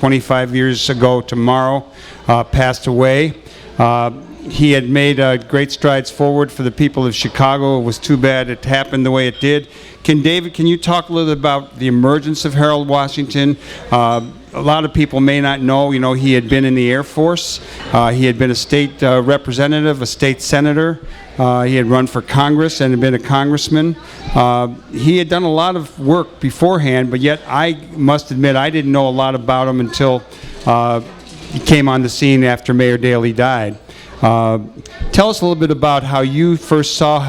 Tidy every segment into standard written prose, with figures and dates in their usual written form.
25 years ago tomorrow, passed away. He had made great strides forward for the people of Chicago. It was too bad it happened the way it did. David, can you talk a little bit about the emergence of Harold Washington? A lot of people may not know, he had been in the Air Force. He had been a state representative, a state senator. He had run for Congress and had been a congressman. He had done a lot of work beforehand, but yet I must admit I didn't know a lot about him until he came on the scene after Mayor Daley died. Tell us a little bit about how you first saw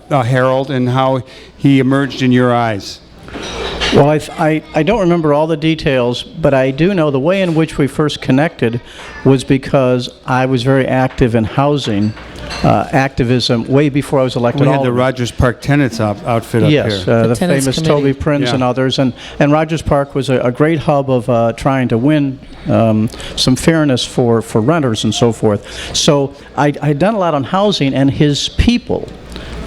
Harold and how he emerged in your eyes. Well, I don't remember all the details, but I do know the way in which we first connected was because I was very active in housing activism way before I was elected. We had the Rogers Park Tenants outfit up here. Yes, the famous committee. Toby Prince and others. And Rogers Park was a great hub of trying to win some fairness for renters and so forth. So I'd done a lot on housing, and his people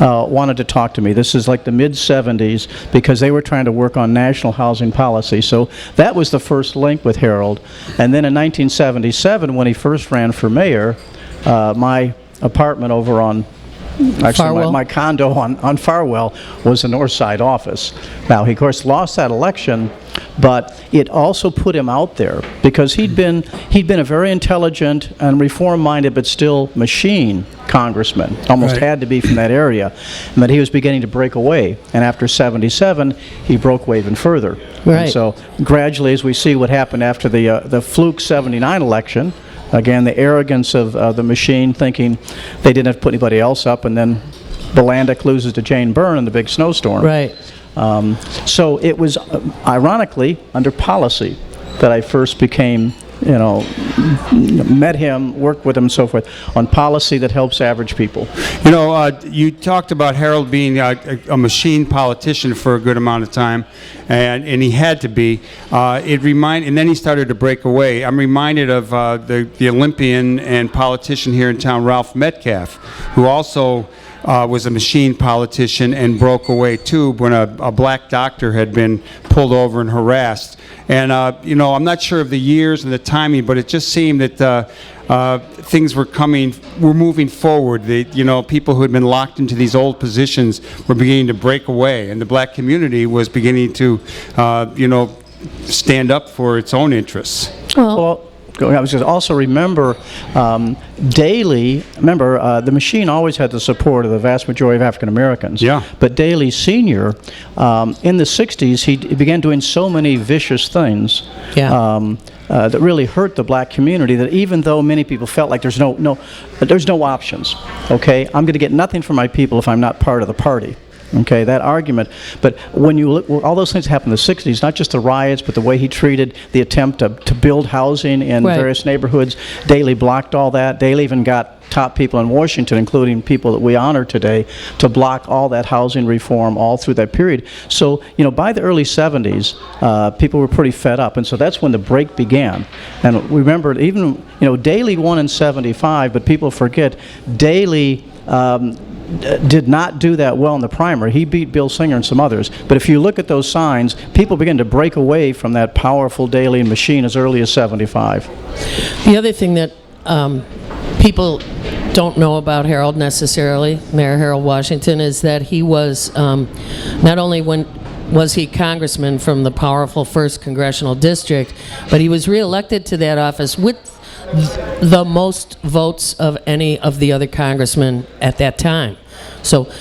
wanted to talk to me. This is like the mid-'70s, because they were trying to work on national housing policy. So that was the first link with Harold. And then in 1977, when he first ran for mayor, my apartment over on, actually my condo on Farwell was the North Side office. Now, he of course lost that election, but it also put him out there because he'd been a very intelligent and reform-minded but still machine congressman, almost had to be from that area, and that he was beginning to break away. And after 77, he broke away even further. Right. And so gradually, as we see what happened after the fluke 79 election, again, the arrogance of the machine, thinking they didn't have to put anybody else up, and then Bolandic loses to Jane Byrne in the big snowstorm. Right. So it was, ironically, under policy that I first became, met him, worked with him, and so forth, on policy that helps average people. You talked about Harold being a machine politician for a good amount of time, and he had to be. And then he started to break away. I'm reminded of the Olympian and politician here in town, Ralph Metcalf, who also was a machine politician and broke away too when a black doctor had been pulled over and harassed. And I'm not sure of the years and the timing, but it just seemed that things were moving forward. People who had been locked into these old positions were beginning to break away, and the black community was beginning to, stand up for its own interests. Well, I was going to also remember Daley. Remember, the machine always had the support of the vast majority of African Americans. Yeah. But Daley Sr., in the 60s, he began doing so many vicious things that really hurt the black community, that even though many people felt like there's no options, okay, I'm going to get nothing from my people if I'm not part of the party. Okay, that argument. But when you look, all those things happened in the 60s, not just the riots, but the way he treated the attempt to build housing in various neighborhoods. Daley blocked all that. Daley even got top people in Washington, including people that we honor today, to block all that housing reform all through that period. So, by the early 70s, people were pretty fed up. And so that's when the break began. And remember, even, Daley won in 75, but people forget, Daley did not do that well in the primary. He beat Bill Singer and some others. But if you look at those signs, people begin to break away from that powerful Daley machine as early as 75. The other thing that people don't know about Harold necessarily, Mayor Harold Washington, is that he was not only was he congressman from the powerful 1st Congressional District, but he was reelected to that office with the most votes of any of the other congressmen at that time. So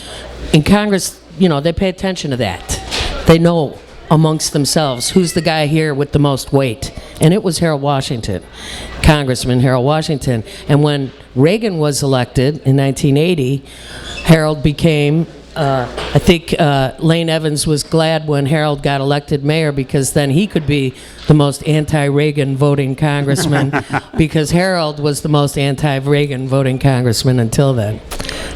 in Congress, they pay attention to that. They know amongst themselves who's the guy here with the most weight. And it was Harold Washington, Congressman Harold Washington. And when Reagan was elected in 1980, Harold became I think Lane Evans was glad when Harold got elected mayor, because then he could be the most anti-Reagan voting congressman because Harold was the most anti-Reagan voting congressman until then.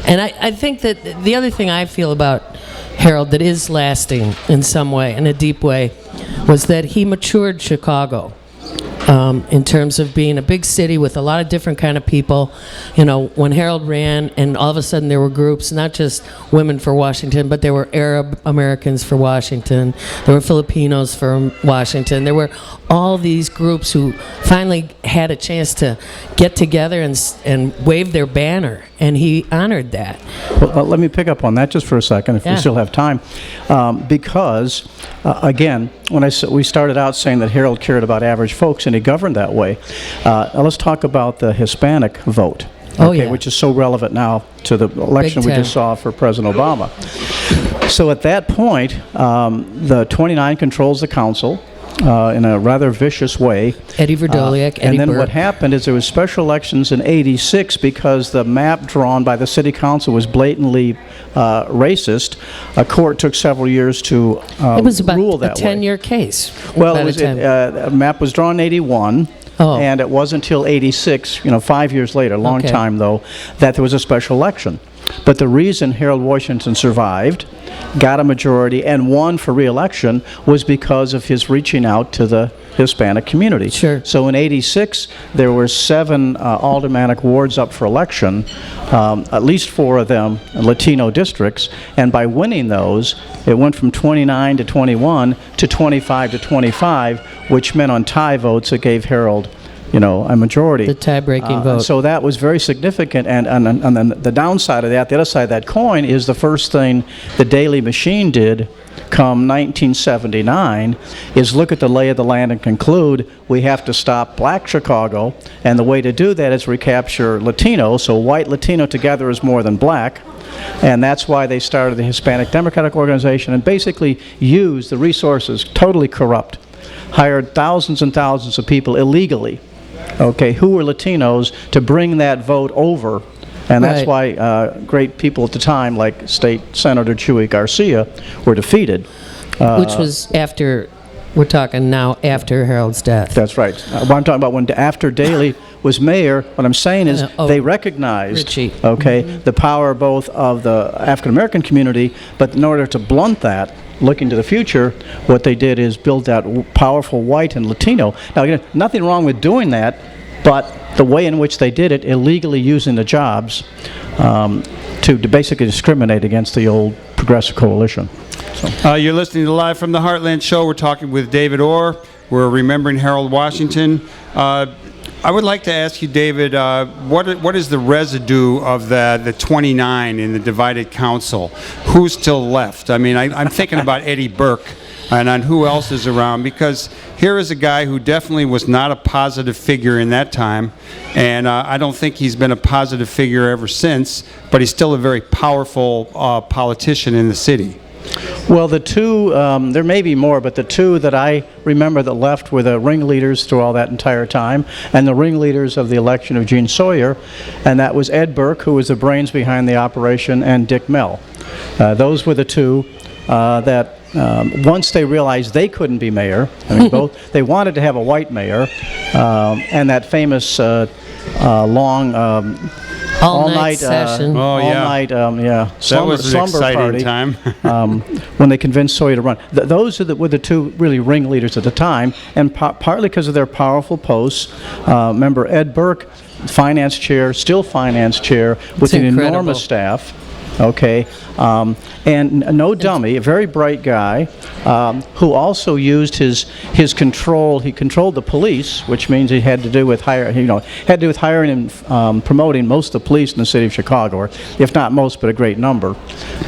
And I think that the other thing I feel about Harold that is lasting in some way, in a deep way, was that he matured Chicago. in terms of being a big city with a lot of different kind of people. You know, when Harold ran, and all of a sudden there were groups, not just Women for Washington, but there were Arab Americans for Washington, there were Filipinos for Washington, there were all these groups who finally had a chance to get together and wave their banner, and he honored that. Well, let me pick up on that just for a second, if we still have time, because again, when we started out saying that Harold cared about average folks and he governed that way. Let's talk about the Hispanic vote, which is so relevant now to the election we just saw for President Obama. So at that point, the 29 controls the council in a rather vicious way. Eddie Verdoliak, Eddie and then Burke. what happened is there was special elections in '86 because the map drawn by the city council was blatantly racist. A court took several years to it was about rule a that way. 10-year case. Well, a map was drawn in '81. And it wasn't until '86, 5 years later, a long time though, that there was a special election. But the reason Harold Washington survived, got a majority, and won for re-election was because of his reaching out to the Hispanic community. Sure. So in '86, there were 7 aldermanic wards up for election, at least 4 of them Latino districts, and by winning those, it went from 29 to 21 to 25 to 25, which meant on tie votes it gave Harold a majority. The tie-breaking vote. So that was very significant, and then the downside of that, the other side of that coin, is the first thing the Daily Machine did come 1979 is look at the lay of the land and conclude we have to stop black Chicago, and the way to do that is recapture Latino, so white Latino together is more than black. And that's why they started the Hispanic Democratic Organization and basically used the resources, totally corrupt, hired thousands and thousands of people illegally, who were Latinos, to bring that vote over. And that's why great people at the time, like State Senator Chuy Garcia, were defeated. Which was after, we're talking now after Harold's death. That's right. What I'm talking about, after Daley was mayor, what I'm saying is they recognized, the power both of the African-American community, but in order to blunt that, looking to the future, what they did is build that powerful white and Latino. Now, again, nothing wrong with doing that, but the way in which they did it, illegally using the jobs to basically discriminate against the old Progressive Coalition. You're listening to Live from the Heartland Show. We're talking with David Orr. We're remembering Harold Washington. I would like to ask you, David, what is the residue of the 29 in the divided council? Who's still left? I mean, I'm thinking about Eddie Burke and on who else is around, because here is a guy who definitely was not a positive figure in that time, and I don't think he's been a positive figure ever since, but he's still a very powerful politician in the city. Well, the two, there may be more, but the two that I remember that left were the ringleaders through all that entire time, and the ringleaders of the election of Gene Sawyer, and that was Ed Burke, who was the brains behind the operation, and Dick Mell. Those were the two that once they realized they couldn't be mayor, I mean, they wanted to have a white mayor, and that famous long all-night session. All-night, that was an exciting time. When they convinced Sawyer to run. Those were the two really ringleaders at the time, and partly because of their powerful posts. Remember, Ed Burke, finance chair, still finance chair, with an enormous staff. And no dummy, a very bright guy, who also used his control. He controlled the police, which means he had to do with hiring and promoting most of the police in the city of Chicago, or if not most, but a great number.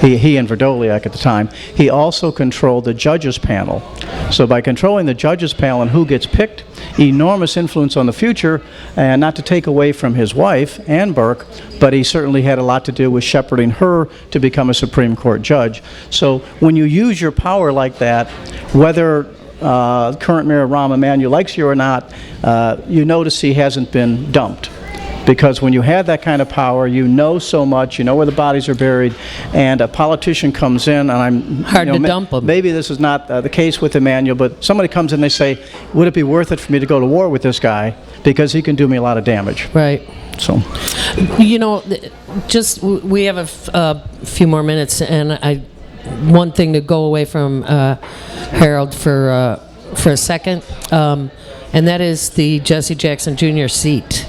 He and Verdoliak at the time. He also controlled the judges panel. So by controlling the judges panel and who gets picked, enormous influence on the future, and not to take away from his wife, Ann Burke, but he certainly had a lot to do with shepherding her to become a Supreme Court judge. So when you use your power like that, whether current Mayor Rahm Emanuel likes you or not, you notice he hasn't been dumped. Because when you have that kind of power, you know so much, you know where the bodies are buried, and a politician comes in, and I'm... Hard to dump them. Maybe this is not the case with Emanuel, but somebody comes in and they say, would it be worth it for me to go to war with this guy? Because he can do me a lot of damage. Right. So... we have a few more minutes, and one thing to go away from Harold for a second. and that is the Jesse Jackson Jr. seat,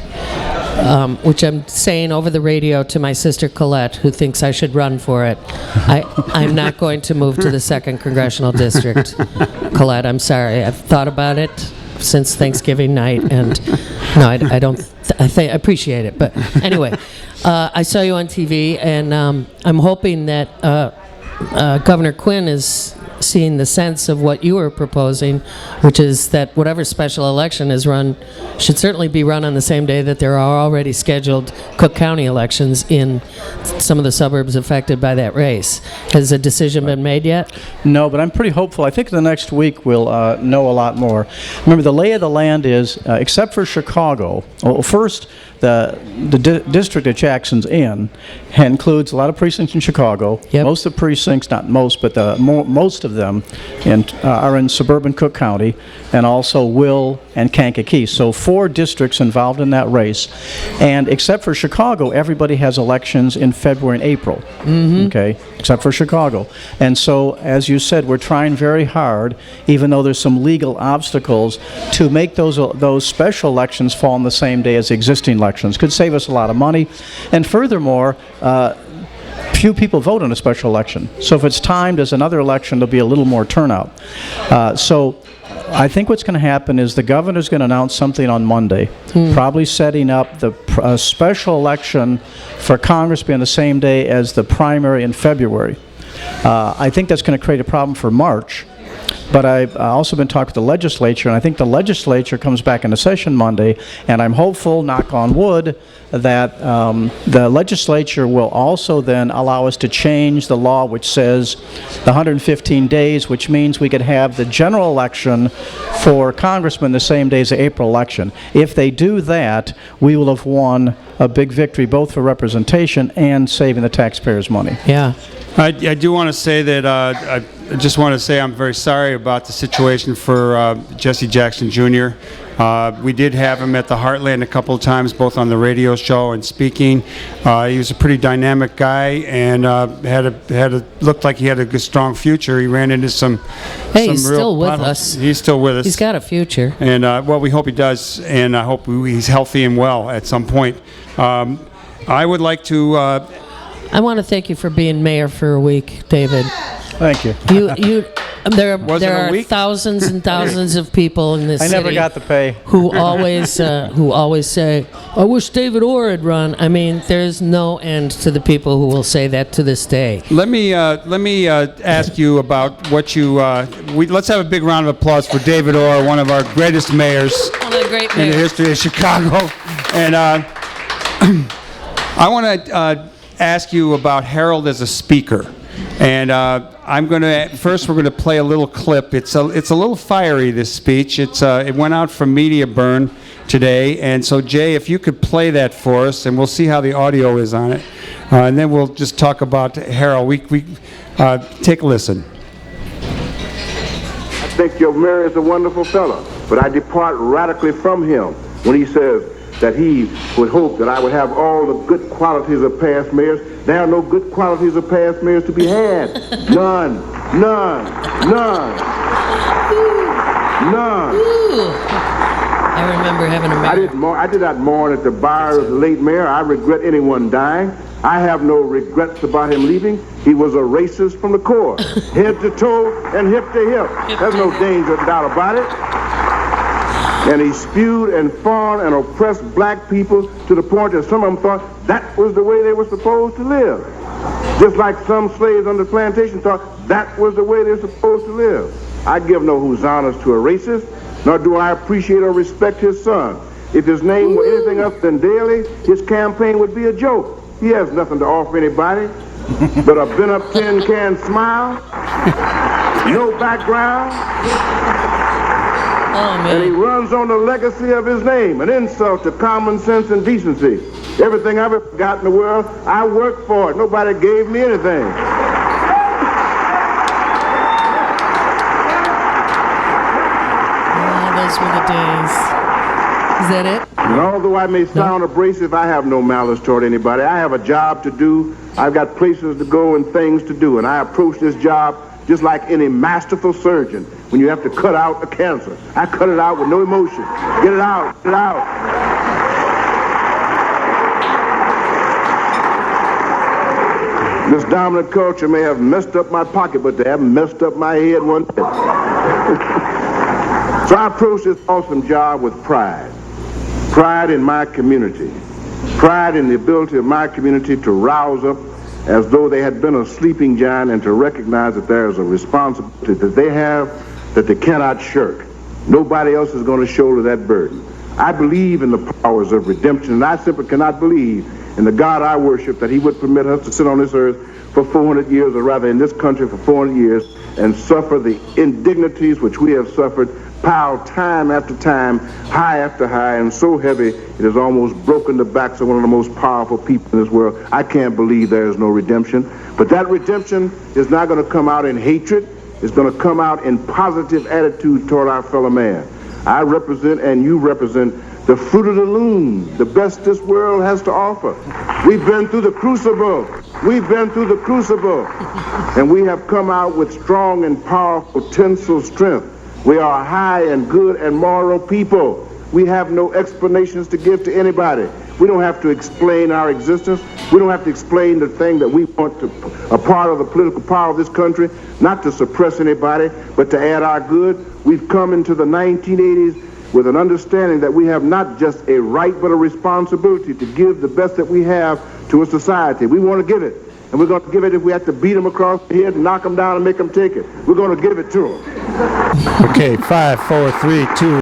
which I'm saying over the radio to my sister Colette, who thinks I should run for it. I'm not going to move to the 2nd Congressional District. Colette, I'm sorry. I've thought about it since Thanksgiving night, and no, I don't. I appreciate it, but anyway, I saw you on TV, and I'm hoping that Governor Quinn is seeing the sense of what you were proposing, which is that whatever special election is run should certainly be run on the same day that there are already scheduled Cook County elections in some of the suburbs affected by that race. Has a decision been made yet? No, but I'm pretty hopeful. I think the next week we'll know a lot more. Remember, the lay of the land is, except for Chicago, well, first, the district that Jackson's in includes a lot of precincts in Chicago. Yep. Most of the precincts, not most, but most of them are in suburban Cook County, and also Will and Kankakee. So 4 districts involved in that race. And except for Chicago, everybody has elections in February and April. Okay, except for Chicago. And so, as you said, we're trying very hard, even though there's some legal obstacles, to make those special elections fall on the same day as existing elections. Could save us a lot of money. And furthermore, few people vote in a special election. So if it's timed as another election, there'll be a little more turnout. So I think what's going to happen is the governor's going to announce something on Monday, probably setting up the special election for Congress being the same day as the primary in February. I think that's going to create a problem for March. But I've also been talking to the legislature, and I think the legislature comes back into session Monday, and I'm hopeful, knock on wood, that the legislature will also then allow us to change the law which says the 115 days, which means we could have the general election for congressmen the same day as the April election. If they do that, we will have won a big victory both for representation and saving the taxpayers money. Yeah. I do want to say that I just want to say I'm very sorry about the situation for Jesse Jackson Jr. We did have him at the Heartland a couple of times, both on the radio show and speaking. He was a pretty dynamic guy and looked like he had a good, strong future. He ran into some He's real still with problems. us. He's still with us. He's got a future. And well, we hope he does, and I hope he's healthy and well at some point. I would like to. I want to thank you for being mayor for a week, David. Thank you. There Was it a are week? thousands and thousands of people in this I city never got the pay. who always say, "I wish David Orr had run." I mean, there's no end to the people who will say that to this day. Let me ask you about what you. Let's have a big round of applause for David Orr, one of our greatest mayors One of the great in the mayors. history of Chicago. And I want to ask you about Harold as a speaker. And we're going to play a little clip. It's a little fiery, this speech. It went out from Media Burn today. And so, Jay, if you could play that for us, and we'll see how the audio is on it. And then we'll just talk about Harold. Take a listen. I think your mayor is a wonderful fellow, but I depart radically from him when he says that he would hope that I would have all the good qualities of past mayors. There are no good qualities of past mayors to be had. None. None. None. None. I remember having a mayor. I did not mourn at the bar of the late mayor. I regret anyone dying. I have no regrets about him leaving. He was a racist from the core, head to toe and hip to hip. There's no danger, doubt about it. And he spewed and fawned and oppressed black people to the point that some of them thought that was the way they were supposed to live. Just like some slaves on the plantation thought that was the way they were supposed to live. I give no hosannas to a racist, nor do I appreciate or respect his son. If his name were anything else than Daley, his campaign would be a joke. He has nothing to offer anybody but a bent-up tin-can smile, no background, and he runs on the legacy of his name, an insult to common sense and decency. Everything I've ever got in the world, I worked for it. Nobody gave me anything. Those were the days. Is that it? And although I may sound abrasive, I have no malice toward anybody. I have a job to do. I've got places to go and things to do. And I approach this job just like any masterful surgeon. when you have to cut out a cancer. I cut it out with no emotion. Get it out, get it out. This dominant culture may have messed up my pocket, but they haven't messed up my head one bit. So I approach this awesome job with pride. Pride in my community. Pride in the ability of my community to rouse up as though they had been a sleeping giant and to recognize that there is a responsibility that they have that they cannot shirk. Nobody else is going to shoulder that burden. I believe in the powers of redemption, and I simply cannot believe in the God I worship that he would permit us to sit on this earth for 400 years, or rather in this country for 400 years, and suffer the indignities which we have suffered, piled time after time, high after high, and so heavy it has almost broken the backs of one of the most powerful people in this world. I can't believe there is no redemption. But that redemption is not going to come out in hatred. It's going to come out in positive attitude toward our fellow man. I represent, and you represent, the fruit of the loom, the best this world has to offer. We've been through the crucible. We've been through the crucible. And we have come out with strong and powerful tensile strength. We are a high and good and moral people. We have no explanations to give to anybody. We don't have to explain our existence. We don't have to explain the thing that we want to, a part of the political power of this country, not to suppress anybody, but to add our good. We've come into the 1980s with an understanding that we have not just a right but a responsibility to give the best that we have to a society. We want to give it, and we're going to give it if we have to beat them across the head and knock them down and make them take it. We're going to give it to them. Okay, 5, 4, 3, 2.